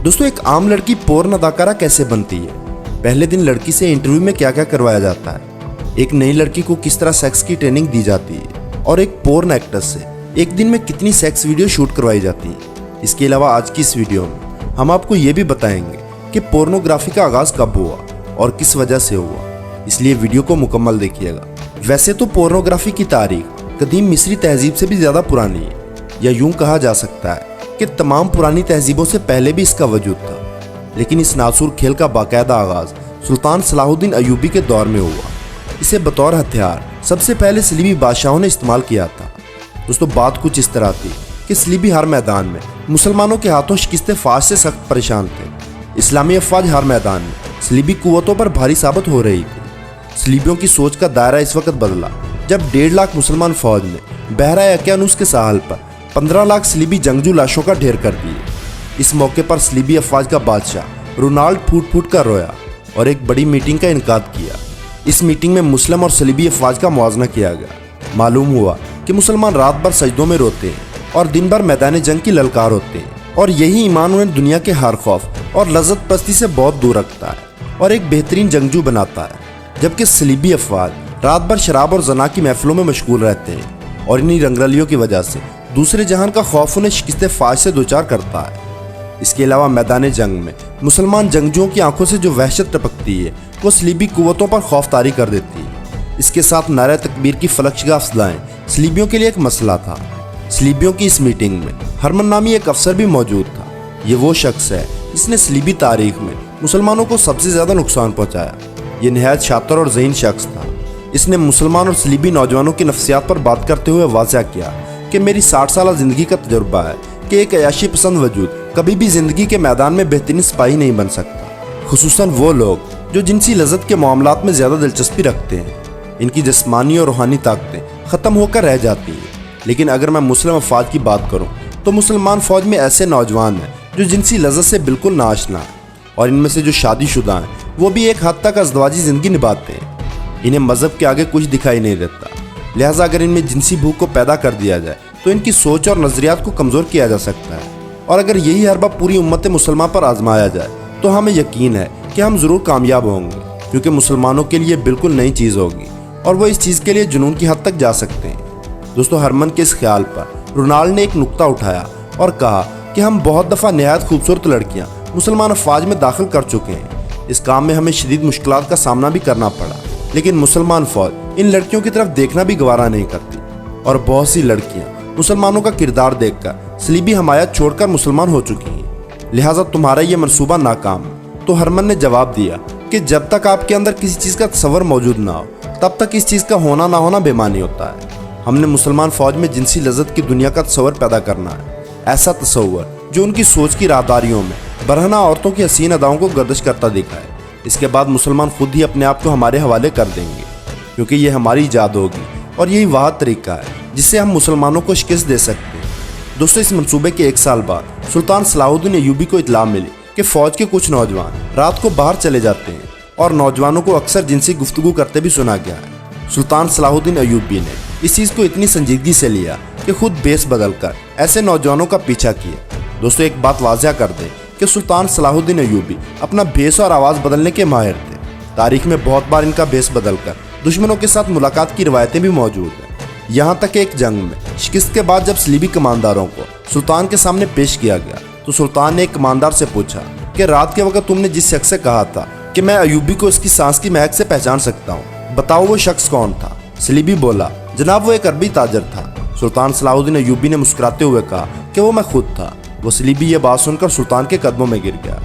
दोस्तों, एक आम लड़की पोर्न अदाकारा कैसे बनती है? पहले दिन लड़की से इंटरव्यू में क्या क्या करवाया जाता है, एक नई लड़की को किस तरह सेक्स की ट्रेनिंग दी जाती है और एक पोर्न एक्ट्रेस से एक दिन में कितनी सेक्स वीडियो शूट करवाई जाती है। इसके अलावा आज की इस वीडियो में हम आपको ये भी बताएंगे कि पोर्नोग्राफी का आगाज़ कब हुआ और किस वजह से हुआ, इसलिए वीडियो को मुकम्मल देखिएगा। वैसे तो पोर्नोग्राफी की तारीख कदीम मिस्री तहजीब से भी ज़्यादा पुरानी है, या यूँ कहा जा सकता है कि तमाम पुरानी तहजीबों से पहले भी इसका वजूद था। लेकिन इस नासूर खेल का बाकायदा आगाज़ सुल्तान सलाहुद्दीन अय्यूबी के दौर में हुआ। इसे बतौर हथियार सबसे पहले सलीबी बादशाहों ने इस्तेमाल किया था। दोस्तों, बात कुछ इस तरह थी कि सलीबी हर मैदान में मुसलमानों के हाथों शिकस्त फाश से सख्त परेशान थे। इस्लामी अफवाज हर मैदान में सलीबी कुव्वतों पर भारी साबित हो रही थी। सलीबियों की सोच का दायरा इस वक्त बदला जब 1.5 लाख मुसलमान फौज ने बहरा यकियानूस के साहल पर 15 लाख सलीबी जंगजू लाशों का ढेर कर दिए। इस मौके पर सलीबी अफवाज का बादशाह रोनाल्ड फूट फूट कर रोया और एक बड़ी मीटिंग का इनकाद किया। इस मीटिंग में मुस्लिम और सलीबी अफवाज का मुआवजा किया गया। मालूम हुआ कि मुसलमान रात भर सजदों में रोते हैं और दिन भर मैदान जंग की ललकार होते हैं, और यही ईमान उन्हें दुनिया के हर खौफ और लज्जत पस्ती से बहुत दूर रखता है और एक बेहतरीन जंगजू बनाता है। जबकि सलीबी अफवाज रात भर शराब और जना की महफिलों में मशगूल रहते हैं और इन्हीं रंगरलियों की वजह से दूसरे जहान का खौफ उन्हें शिकस्त फाश से दोचार करता है। इसके अलावा मैदान जंग में मुसलमान जंगजुओं की आंखों से जो वहशत टपकती है वो सलीबी कुव्वतों पर खौफ तारी कर देती है। इसके साथ नारा तकबीर की फलकशगा अफज़लाएं सलीबियों के लिए एक मसला था। सलीबियों की इस मीटिंग में हरमन नामी एक अफसर भी मौजूद था। ये वो शख्स है जिसने सलीबी तारीख में मुसलमानों को सबसे ज़्यादा नुकसान पहुँचाया। ये नहायत शातिर और ज़हीन शख्स था। इसने मुसलमान और सलीबी नौजवानों की नफ्सियात पर बात करते हुए वाज़ह किया कि मेरी 60 साल ज़िंदगी का तजुर्बा है कि एक अयाशी पसंद वजूद कभी भी ज़िंदगी के मैदान में बेहतरीन सिपाही नहीं बन सकता। खुसूसन वो लोग जो जिनसी लज़्ज़त के मामलात में ज़्यादा दिलचस्पी रखते हैं, इनकी जिस्मानी और रूहानी ताकतें ख़त्म होकर रह जाती हैं। लेकिन अगर मैं मुस्लिम अफवाज की बात करूँ तो मुसलमान फ़ौज में ऐसे नौजवान हैं जो जिनसी लज़्ज़त से बिल्कुल नाआशना है, और इनमें से जो शादीशुदा हैं वो भी एक हद तक अज़दवाजी ज़िंदगी निभाते हैं। इन्हें मज़हब के आगे कुछ दिखाई नहीं देता। लिहाजा अगर इनमें जिनसी भूख को पैदा कर दिया जाए तो इनकी सोच और नज़रियात को कमज़ोर किया जा सकता है। और अगर यही हरबा पूरी उम्मत मुसलमान पर आजमाया जाए तो हमें यकीन है कि हम ज़रूर कामयाब होंगे, क्योंकि मुसलमानों के लिए बिल्कुल नई चीज़ होगी और वो इस चीज़ के लिए जुनून की हद तक जा सकते हैं। दोस्तों, हरमन के इस ख्याल पर रोनाल्ड ने एक नुक्ता उठाया और कहा कि हम बहुत दफ़ा नहायत खूबसूरत लड़कियाँ मुसलमान अफवाज में दाखिल कर चुके हैं। इस काम में हमें शदीद मुश्किलात का सामना भी करना पड़ा, लेकिन मुसलमान फ़ौज इन लड़कियों की तरफ देखना भी गवारा नहीं करती, और बहुत सी लड़कियाँ मुसलमानों का किरदार देखकर सलीबी हमायत छोड़कर मुसलमान हो चुकी हैं। लिहाजा तुम्हारा ये मंसूबा नाकाम है। तो हरमन ने जवाब दिया कि जब तक आपके अंदर किसी चीज़ का तसव्वुर मौजूद ना हो तब तक इस चीज़ का होना ना होना बेमानी होता है। हमने मुसलमान फ़ौज में जिनसी लज़्ज़त की दुनिया का तसव्वुर पैदा करना है, ऐसा तसव्वुर जो उनकी सोच की राहदारियों में बरहना औरतों की हसीन अदाओं को गर्दिश करता दिखाए। इसके बाद मुसलमान खुद ही अपने आप को हमारे हवाले कर देंगे, क्योंकि ये हमारी ईजाद होगी और यही वह तरीका है जिससे हम मुसलमानों को शिकस्त दे सकते हैं। दोस्तों, इस मंसूबे के 1 साल बाद सुल्तान सलाहुद्दीन अय्यूबी को इत्तला मिली कि फ़ौज के कुछ नौजवान रात को बाहर चले जाते हैं और नौजवानों को अक्सर जिनसी गुफ्तगू करते भी सुना गया है। सुल्तान सलाहुद्दीन अय्यूबी ने इस चीज़ को इतनी संजीदगी से लिया कि खुद बेस बदल कर ऐसे नौजवानों का पीछा किया। दोस्तों, एक बात वाज़ह कर दें कि सुल्तान सलाहुद्दीन अय्यूबी अपना भेस और आवाज़ बदलने के माहिर थे। तारीख में बहुत बार इनका भेस बदलकर दुश्मनों के साथ मुलाकात की रिवायतें भी मौजूद हैं। यहाँ तक एक जंग में शिकस्त के बाद जब सलीबी कमांडारों को सुल्तान के सामने पेश किया गया तो सुल्तान ने एक कमांडार से पूछा कि रात के वक्त तुमने जिस शख्स से कहा था कि मैं अय्यूबी को इसकी सांस की महक से पहचान सकता हूँ, बताओ वो शख्स कौन था? सलीबी बोला, जनाब वो एक अरबी ताजर था। सुल्तान सलाहुद्दीन अय्यूबी ने मुस्कुराते हुए कहा कि वो मैं खुद था। वो सलीबी ये बात सुनकर सुल्तान के कदमों में गिर गया।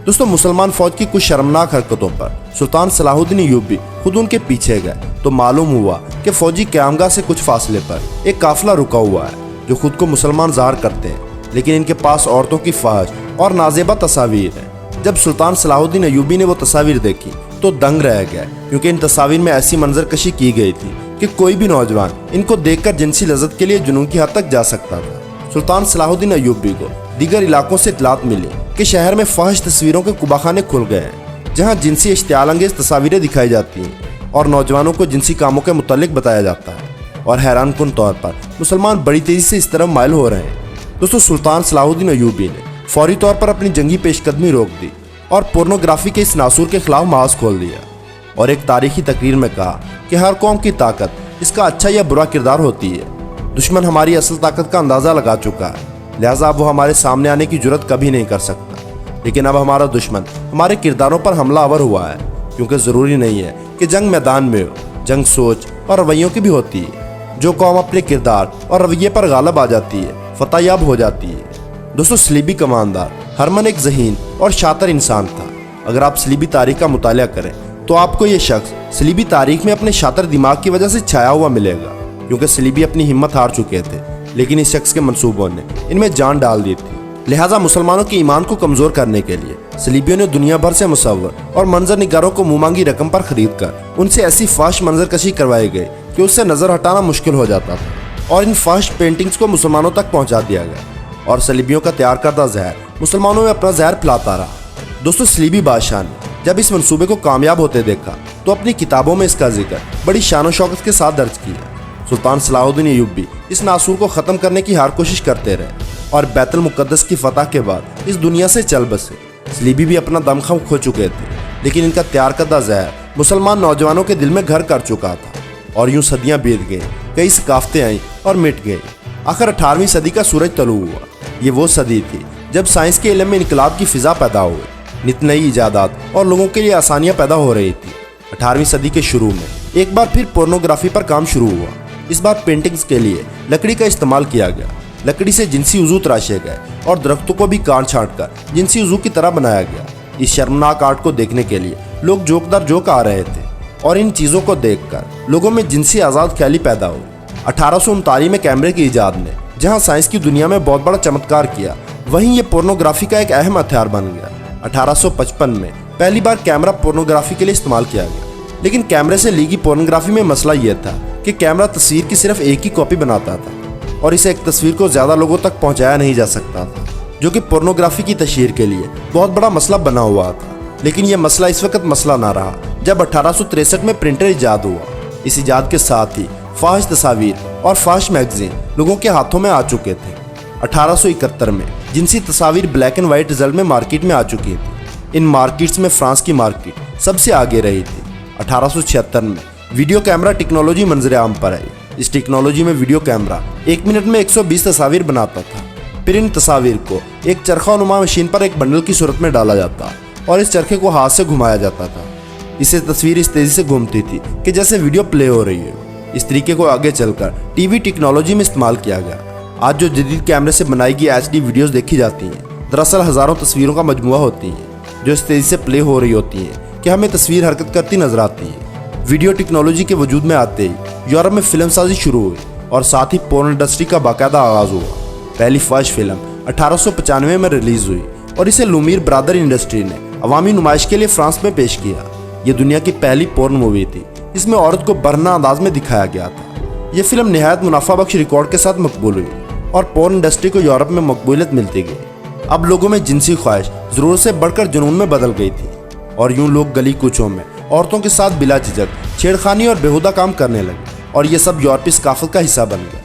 दोस्तों, मुसलमान फ़ौज की कुछ शर्मनाक हरकतों पर सुल्तान सलाहुद्दीन अय्यूबी खुद उनके पीछे गए तो मालूम हुआ कि फ़ौजी क़यामगाह से कुछ फासले पर एक काफ़िला रुका हुआ है जो खुद को मुसलमान ज़ाहिर करते हैं, लेकिन इनके पास औरतों की फ़हश और नाज़ेबा तस्वीर है। जब सुल्तान सलाहुद्दीन अय्यूबी ने वो तस्वीर देखी तो दंग रह गए, क्योंकि इन तस्वीर में ऐसी मंजरकशी की गई थी कि कोई भी नौजवान इनको देखकर जिनसी लज़्ज़त के लिए जुनून की हद तक जा सकता था। सुल्तान सलाहुद्दीन अय्यूबी को दीगर इलाकों से इत्तलात मिली कि शहर में फहश तस्वीरों के कुबाखाने खुल गए हैं, जहां जिनसी इश्तियाल अंगेज़ तस्वीरें दिखाई जाती हैं और नौजवानों को जिनसी कामों के मुतालिक बताया जाता है। और हैरानकुन तौर पर मुसलमान बड़ी तेज़ी से इस तरफ माइल हो रहे हैं। दोस्तों, सुल्तान सलाहुद्दीन अय्यूबी ने फौरी तौर पर अपनी जंगी पेशकदमी रोक दी और पोर्नोग्राफी के इस नासूर के खिलाफ महाज खोल दिया और एक तारीखी तकरीर में कहा कि हर कौम की ताकत इसका अच्छा या बुरा किरदार होती है। दुश्मन हमारी असल ताकत का अंदाज़ा लगा चुका है, लिहाजा अब वो हमारे सामने आने की जुर्रत कभी नहीं कर सकता। लेकिन अब हमारा दुश्मन हमारे किरदारों पर हमलावर हुआ है, क्योंकि ज़रूरी नहीं है कि जंग मैदान में हो, जंग सोच और रवैयों की भी होती है। जो कौम अपने किरदार और रवैये पर गालिब आ जाती है, फतेहयाब हो जाती है। दोस्तों, सलीबी कमांडर हरमन एक ज़हीन और शातिर इंसान था। अगर आप सलीबी तारीख का मुतालिया करें तो आपको ये शख्स सलीबी तारीख में अपने शातिर दिमाग की वजह से छाया हुआ मिलेगा, क्योंकि सलीबी अपनी हिम्मत हार चुके थे, लेकिन इस शख्स के मंसूबों ने इनमें जान डाल दी थी। लिहाजा मुसलमानों के ईमान को कमज़ोर करने के लिए सलीबियों ने दुनिया भर से मुसव्वर और मंजर निगारों को मुँह मांगी रकम पर खरीद कर उनसे ऐसी फाश मंजर कशी करवाई गई कि उससे नज़र हटाना मुश्किल हो जाता था, और इन फाश पेंटिंग्स को मुसलमानों तक पहुँचा दिया गया और सलीबियों का तैयार करदा जहर मुसलमानों में अपना जहर फैलाता रहा। दोस्तों, सलीबी बादशाह ने जब इस मंसूबे को कामयाब होते देखा तो अपनी किताबों में इसका जिक्र बड़ी शान और शौकत के साथ दर्ज किया। सुल्तान सलाहुद्दीन अय्यूबी इस नासूर को ख़त्म करने की हर कोशिश करते रहे और बैतुल मुक़द्दस की फतह के बाद इस दुनिया से चल बसे। सलीबी भी अपना दमखम खो चुके थे, लेकिन इनका तैयार करदा जहर मुसलमान नौजवानों के दिल में घर कर चुका था और यूं सदियां बीत गई, कई सकाफतें आईं और मिट गई। आखिर 18वीं सदी का सूरज तलू हुआ। ये वो सदी थी जब साइंस के इल्म में इनकलाब की फिजा पैदा हुई, नित नई इजादात और लोगों के लिए आसानियां पैदा हो रही थी। 18वीं सदी के शुरू में एक बार फिर पोर्नोग्राफी पर काम शुरू हुआ। इस बार पेंटिंग्स के लिए लकड़ी का इस्तेमाल किया गया। लकड़ी से जिनसी उज़ू तराशे गए और दरख्तों को भी काट छांट कर जिनसी उज़ू की तरह बनाया गया। इस शर्मनाक आर्ट को देखने के लिए लोग जोक दर जोक आ रहे थे और इन चीज़ों को देखकर लोगों में जिनसी आज़ाद ख्याली पैदा हुई। 1839 में कैमरे की ईजाद ने जहां साइंस की दुनिया में बहुत बड़ा चमत्कार किया, वहीं ये पोर्नोग्राफी का एक अहम हथियार बन गया। 1855 में पहली बार कैमरा पोर्नोग्राफी के लिए इस्तेमाल किया गया, लेकिन कैमरे से ली गई पोर्नोग्राफी में मसला यह था कि कैमरा तस्वीर की सिर्फ एक ही कॉपी बनाता था और इसे एक तस्वीर को ज़्यादा लोगों तक पहुंचाया नहीं जा सकता था, जो कि पोर्नोग्राफी की तशहीर के लिए बहुत बड़ा मसला बना हुआ था। लेकिन यह मसला इस वक्त मसला ना रहा जब 1863 में प्रिंटर इजाद हुआ। इस इजाद के साथ ही फाहिश तस्वीर और फाहिश मैगजीन लोगों के हाथों में आ चुके थे। 1871 में जिनसी तस्वीर ब्लैक एंड वाइट रिजल्ट में मार्केट में आ चुकी थी। इन मार्केट्स में फ्रांस की मार्केट सबसे आगे रही थी। 1876 में वीडियो कैमरा टेक्नोलॉजी मंजर आम पर आई। इस टेक्नोलॉजी में वीडियो कैमरा 1 मिनट में 120 तस्वीर बनाता था। फिर इन तस्वीर को एक चरखा नुमा मशीन पर एक बंडल की सूरत में डाला जाता और इस चरखे को हाथ से घुमाया जाता था। इससे तस्वीर इस तेज़ी से घूमती थी कि जैसे वीडियो प्ले हो रही है। इस तरीके को आगे चलकर टीवी टेक्नोलॉजी में इस्तेमाल किया गया। आज जो जदीद कैमरे से बनाई गई HD वीडियोस देखी जाती हैं, दरअसल हज़ारों तस्वीरों का मजमुआ होती हैं जो इस तेज़ी से प्ले हो रही होती हैं कि हमें तस्वीर हरकत करती नजर आती है। वीडियो टेक्नोलॉजी के वजूद में आते ही यूरोप में फिल्म साजी शुरू हुई और साथ ही पोर्न इंडस्ट्री का बाकायदा आगाज़ हुआ। पहली फर्स्ट फिल्म 1895 में रिलीज़ हुई और इसे लुमियर ब्रादर इंडस्ट्री ने अवामी नुमाइश के लिए फ्रांस में पेश किया। ये दुनिया की पहली पोर्न मूवी थी। इसमें औरत को बरहना अंदाज में दिखाया गया था। यह फिल्म नहायत मुनाफा बख्श रिकॉर्ड के साथ मकबूल हुई और पोर्न इंडस्ट्री को यूरोप में मकबूलियत मिलती गई। अब लोगों में जिनसी ख्वाहिश ज़रूरत से बढ़कर जुनून में बदल गई थी और यूं लोग गली कूचों में औरतों के साथ बिला झिझक छेड़खानी और बेहुदा काम करने लगे और ये सब यूरोपीय सकाफत का हिस्सा बन गया।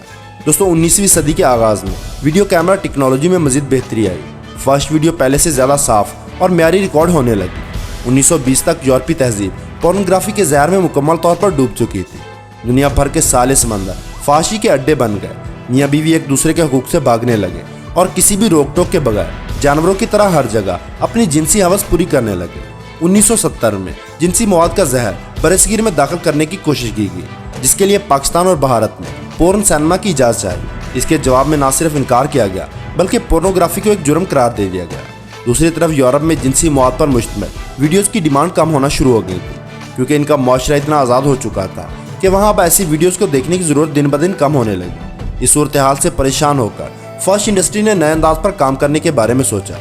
दोस्तों, 19वीं सदी के आगाज़ में वीडियो कैमरा टेक्नोलॉजी में मज़ीद बेहतरी आई। फर्स्ट वीडियो पहले से ज़्यादा साफ और म्यारी रिकॉर्ड होने लगी। 1920 तक यूरोपीय तहजीब पोर्नोग्राफी के जहर में मुकम्मल तौर पर डूब चुकी थी। दुनिया भर के साले समंदर फांसी के अड्डे बन गए। मियाँ बीवी एक दूसरे के हकूक़ से भागने लगे और किसी भी रोक टोक के बगैर जानवरों की तरह हर जगह अपनी जिनसी हवस पूरी करने लगे। 1970 में जिनसी मवाद का जहर बरसगीर में दाखिल करने की कोशिश की गई, जिसके लिए पाकिस्तान और भारत में पोर्न सिनेमा की इजाज़त चाहिए। इसके जवाब में न सिर्फ इनकार किया गया बल्कि पोर्नोग्राफी को एक जुर्म करार दे दिया गया। दूसरी तरफ यूरोप में जिनसी मवाद पर मुश्तमिल वीडियोज़ की डिमांड कम होना शुरू हो गई थी, क्योंकि इनका माशरा इतना आज़ाद हो चुका था कि वहाँ अब ऐसी वीडियोज़ को देखने की ज़रूरत दिन ब दिन कम होने लगी। इस सूरत हाल से परेशान होकर फर्स्ट इंडस्ट्री ने नए अंदाज पर काम करने के बारे में सोचा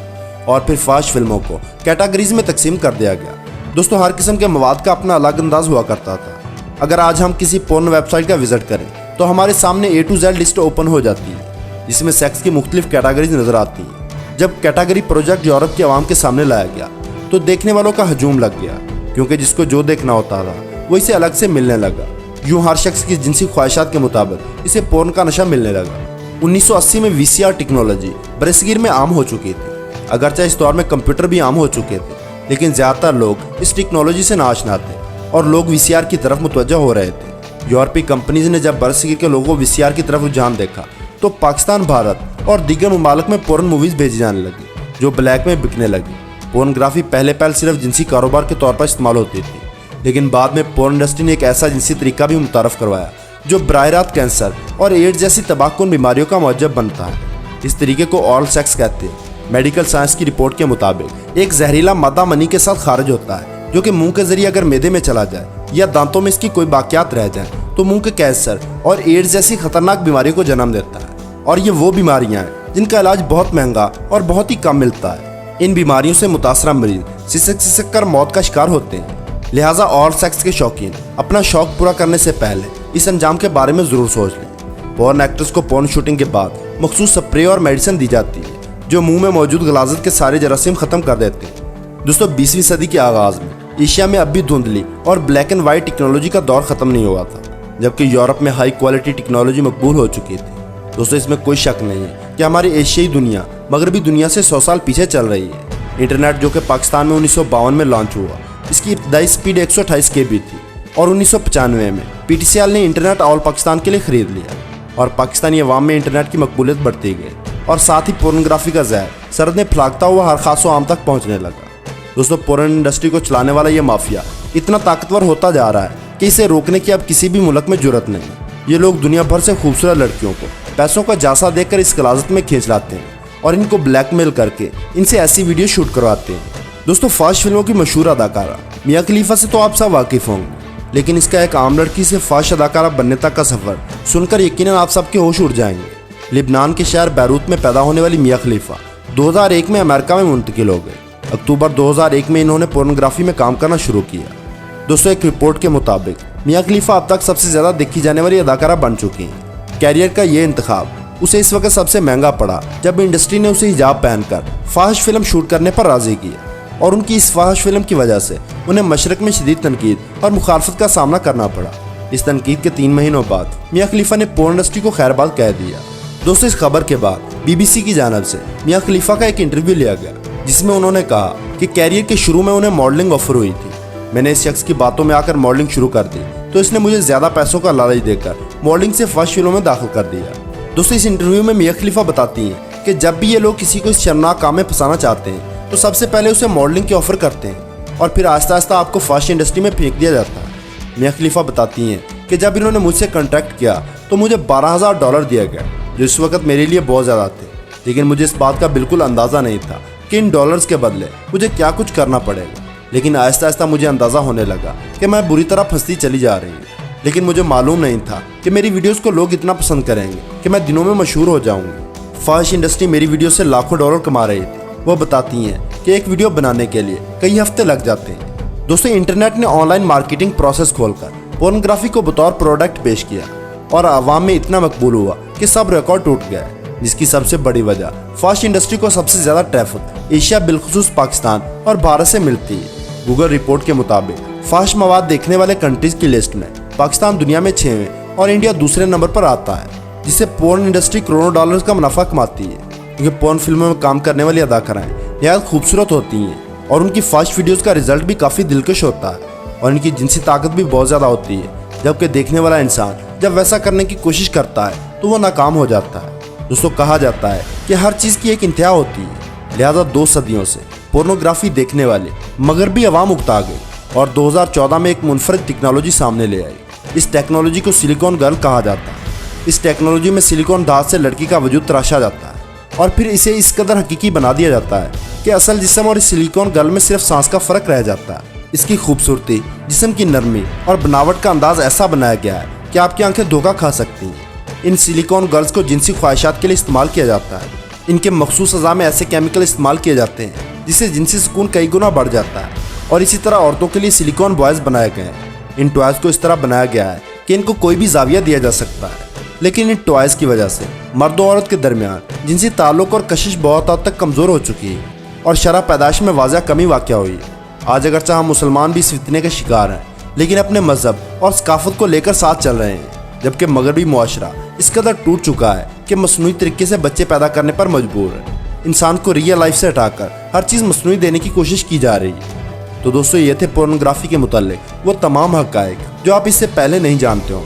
और फिर फर्स्ट फिल्मों को कैटेगरीज में तकसीम कर दिया गया। दोस्तों, हर किस्म के मवाद का अपना अलग अंदाज हुआ करता था। अगर आज हम किसी पोर्न वेबसाइट का विजिट करें तो हमारे सामने A to Z list open हो जाती है, जिसमें सेक्स की मुख्तलिफ कैटेगरीज नज़र आती हैं। जब कैटेगरी प्रोजेक्ट यूरोप के आवाम के सामने लाया गया तो देखने वालों का हजूम लग गया, क्योंकि जिसको जो देखना होता था वो इसे अलग से मिलने लगा। यूँ हर शख्स की जिनसी ख्वाहिशात के मुताबिक इसे पोर्न का नशा मिलने लगा। 1980 में VCR टेक्नोलॉजी बरसगीर में आम हो चुकी थी। अगरचे इस दौर में कंप्यूटर भी आम हो चुके थे, लेकिन ज़्यादातर लोग इस टेक्नोलॉजी से नाआशना थे और लोग वीसीआर की तरफ मुतवज्जह हो रहे थे। यूरोपीय कंपनीज ने जब बरसगीर के लोगों को वीसीआर की तरफ रुझान देखा तो पाकिस्तान, भारत और दीगर ममालिक में पोर्न मूवीज़ भेजी जाने लगी जो ब्लैक में बिकने लगी। पोर्नोग्राफी पहले सिर्फ जिनसी कारोबार के तौर पर इस्तेमाल होती थी, लेकिन बाद में पोर्न इंडस्ट्री ने एक ऐसा जिनसी तरीका भी मुतारफ़ करवाया जो बराह रास्त कैंसर और एड्स जैसी तबाहकुन बीमारियों का मौजब बनता है। इस तरीके को ऑरल सेक्स कहते हैं। मेडिकल साइंस की रिपोर्ट के मुताबिक एक जहरीला मादा मनी के साथ खारिज होता है जो कि मुंह के जरिए अगर मैदे में चला जाए या दांतों में इसकी कोई बाकियात रह जाए तो मुंह के कैंसर और एड्स जैसी खतरनाक बीमारियों को जन्म देता है। और ये वो बीमारियां हैं जिनका इलाज बहुत महंगा और बहुत ही कम मिलता है। इन बीमारियों से मुतासरा मरीज सिसक कर मौत का शिकार होते हैं। लिहाजा ऑरल सेक्स के शौकीन अपना शौक पूरा करने से पहले इस अंजाम के बारे में ज़रूर सोच लें। पोर्न एक्ट्रेस को पोर्न शूटिंग के बाद मखसूस स्प्रे और मेडिसिन दी जाती है जो मुंह में मौजूद गलाजत के सारे जरासीम ख़त्म कर देते हैं। दोस्तों, 20वीं सदी के आगाज़ में एशिया में अब भी धुंधली और ब्लैक एंड वाइट टेक्नोलॉजी का दौर ख़त्म नहीं हुआ था, जबकि यूरोप में हाई क्वालिटी टेक्नोलॉजी मकबूल हो चुकी थी। दोस्तों, इसमें कोई शक नहीं है कि हमारी एशियाई दुनिया मगरबी दुनिया से 100 साल पीछे चल रही है। इंटरनेट जो कि पाकिस्तान में 1952 में लॉन्च हुआ, इसकी इब्तदाई स्पीड 128 KB थी और 1995 में PTCL ने इंटरनेट ऑल पाकिस्तान के लिए ख़रीद लिया और पाकिस्तानी अवाम में इंटरनेट की मकबूलियत बढ़ती गई और साथ ही पोर्नोग्राफी का जहर सरद में फैलता हुआ हर खास आम तक पहुंचने लगा। दोस्तों, पोर्न इंडस्ट्री को चलाने वाला ये माफिया इतना ताकतवर होता जा रहा है कि इसे रोकने की अब किसी भी मुल्क में जुर्रत नहीं। ये लोग दुनिया भर से खूबसूरत लड़कियों को पैसों का जासा देकर इस गलाजत में खींच लाते हैं और इनको ब्लैकमेल करके इनसे ऐसी वीडियो शूट करवाते हैं। दोस्तों, फाश फिल्मों की मशहूर अदाकारा मिया खलीफा से तो आप सब वाकिफ़ होंगे, लेकिन इसका एक आम लड़की से फाश अदाकारा बनने तक का सफ़र सुनकर यकीनन आप सबके होश उड़ जाएंगे। लिबनान के शहर बैरूत में पैदा होने वाली मिया खलीफा 2001 में अमेरिका में मुंतकिल हो गए। अक्टूबर 2001 में इन्होंने पोर्नोग्राफी में काम करना शुरू किया। दोस्तों, एक रिपोर्ट के मुताबिक मिया खलीफा अब तक सबसे ज़्यादा देखी जाने वाली अदाकारा बन चुकी हैं। कैरियर का ये इंतखाब उसे इस वक्त सबसे महंगा पड़ा जब इंडस्ट्री ने उसे हिजाब पहनकर फाहिश फिल्म शूट करने पर राज़ी किया और उनकी इस फाहिश फिल्म की वजह से उन्हें मशरक में शदीद तनकीद और मुखालफत का सामना करना पड़ा। इस तनकीद के 3 महीनों बाद मिया खलीफा ने पोर्न इंडस्ट्री को खैरबाद कह दिया। दोस्तों, इस खबर के बाद BBC की जानिब से मिया खलीफा का एक इंटरव्यू लिया गया जिसमें उन्होंने कहा कि कैरियर के शुरू में उन्हें मॉडलिंग ऑफर हुई थी। मैंने इस शख्स की बातों में आकर मॉडलिंग शुरू कर दी तो इसने मुझे ज़्यादा पैसों का लालच देकर मॉडलिंग से फर्स्ट फिल्मों में दाखिल कर दिया। दोस्तों, इस इंटरव्यू में मिया खलीफा बताती हैं कि जब भी ये लोग किसी को इस शर्मनाक काम में फंसाना चाहते हैं तो सबसे पहले उसे मॉडलिंग की ऑफ़र करते हैं और फिर आहिस्ता आहिस्ता आपको फास्ट इंडस्ट्री में फेंक दिया जाता है। मिया खलीफा बताती हैं कि जब इन्होंने मुझसे कॉन्टैक्ट किया तो मुझे $12,000 दिया गया जो इस वक्त मेरे लिए बहुत ज़्यादा थे, लेकिन मुझे इस बात का बिल्कुल अंदाज़ा नहीं था कि इन डॉलर्स के बदले मुझे क्या कुछ करना पड़ेगा। लेकिन आहिस्ता आहिस्ता मुझे अंदाज़ा होने लगा कि मैं बुरी तरह फंसती चली जा रही हूँ, लेकिन मुझे मालूम नहीं था कि मेरी वीडियोस को लोग इतना पसंद करेंगे कि मैं दिनों में मशहूर हो जाऊँगी। फाहिश इंडस्ट्री मेरी वीडियो से लाखों डॉलर कमा रही थी। वो बताती हैं कि एक वीडियो बनाने के लिए कई हफ्ते लग जाते हैं। दोस्तों, इंटरनेट ने ऑनलाइन मार्केटिंग प्रोसेस खोलकर पोर्नोग्राफी को बतौर प्रोडक्ट पेश किया और आवाम में इतना मकबूल हुआ कि सब रिकॉर्ड टूट गया, जिसकी सबसे बड़ी वजह फास्ट इंडस्ट्री को सबसे ज़्यादा ट्रैफिक एशिया बिलखुसूस पाकिस्तान और भारत से मिलती है। गूगल रिपोर्ट के मुताबिक फास्ट मवाद देखने वाले कंट्रीज़ की लिस्ट में पाकिस्तान दुनिया में 6वें और इंडिया दूसरे नंबर पर आता है, जिससे पोर्न इंडस्ट्री करोड़ों डॉलर्स का मुनाफा कमाती है। क्योंकि पोर्न फिल्मों में काम करने वाली अदाकाराएं निहायत खूबसूरत होती हैं और उनकी फास्ट वीडियोस का रिजल्ट भी काफ़ी दिलकश होता है और इनकी जिनसी ताकत भी बहुत ज़्यादा होती है, जबकि देखने वाला इंसान जब वैसा करने की कोशिश करता है तो वो नाकाम हो जाता है। दोस्तों, कहा जाता है कि हर चीज़ की एक इंतहा होती है, लिहाजा 2 सदियों से पोर्नोग्राफी देखने वाले मगरबी अवाम उकता गई और 2014 में एक मुनफरद टेक्नोलॉजी सामने ले आई। इस टेक्नोलॉजी को सिलिकॉन गर्ल कहा जाता है। इस टेक्नोलॉजी में सिलिकॉन धात से लड़की का वजूद तराशा जाता है और फिर इसे इस कदर हकीकी बना दिया जाता है कि असल जिस्म और इस सिलिकॉन गर्ल में सिर्फ सांस का फ़र्क रह जाता है। इसकी खूबसूरती, जिस्म की नरमी और बनावट का अंदाज ऐसा बनाया गया है कि आपकी आंखें धोखा खा सकती हैं। इन सिलिकॉन गर्ल्स को जिनसी ख्वाहिशात के लिए इस्तेमाल किया जाता है। इनके मखसूस अज़ा में ऐसे केमिकल इस्तेमाल किए जाते हैं जिससे जिनसी सुकून कई गुना बढ़ जाता है और इसी तरह औरतों के लिए सिलिकॉन बॉयज़ बनाए गए हैं। इन टॉयज़ को इस तरह बनाया गया है कि इनको कोई भी जाविया दिया जा सकता है, लेकिन इन टॉयज़ की वजह से मर्द और औरत के दरमियान जिनसी ताल्लुक़ और कशिश बहुत हद तक कमज़ोर हो चुकी है और शरह पैदाइश में वाज़ह कमी वाक़या हुई है। आज अगरचे हम मुसलमान भी इस फितने के शिकार हैं, लेकिन अपने मज़हब और सकाफ़त को लेकर साथ चल रहे हैं, जबकि मगरबी मुआशरा इस कदर टूट चुका है कि मसनूई तरीके से बच्चे पैदा करने पर मजबूर है। इंसान को रियल लाइफ से हटाकर हर चीज़ मसनूई देने की कोशिश की जा रही है। तो दोस्तों, ये थे पोर्नोग्राफी के मुताल्लिक वो तमाम हक़ाइक़ जो आप इससे पहले नहीं जानते हो।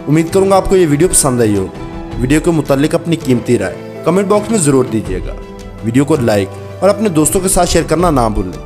उम्मीद करूँगा आपको ये वीडियो पसंद आई हो। वीडियो के मुताल्लिक अपनी कीमती राय कमेंट बॉक्स में ज़रूर दीजिएगा। वीडियो को लाइक और अपने दोस्तों के साथ शेयर करना ना भूलें।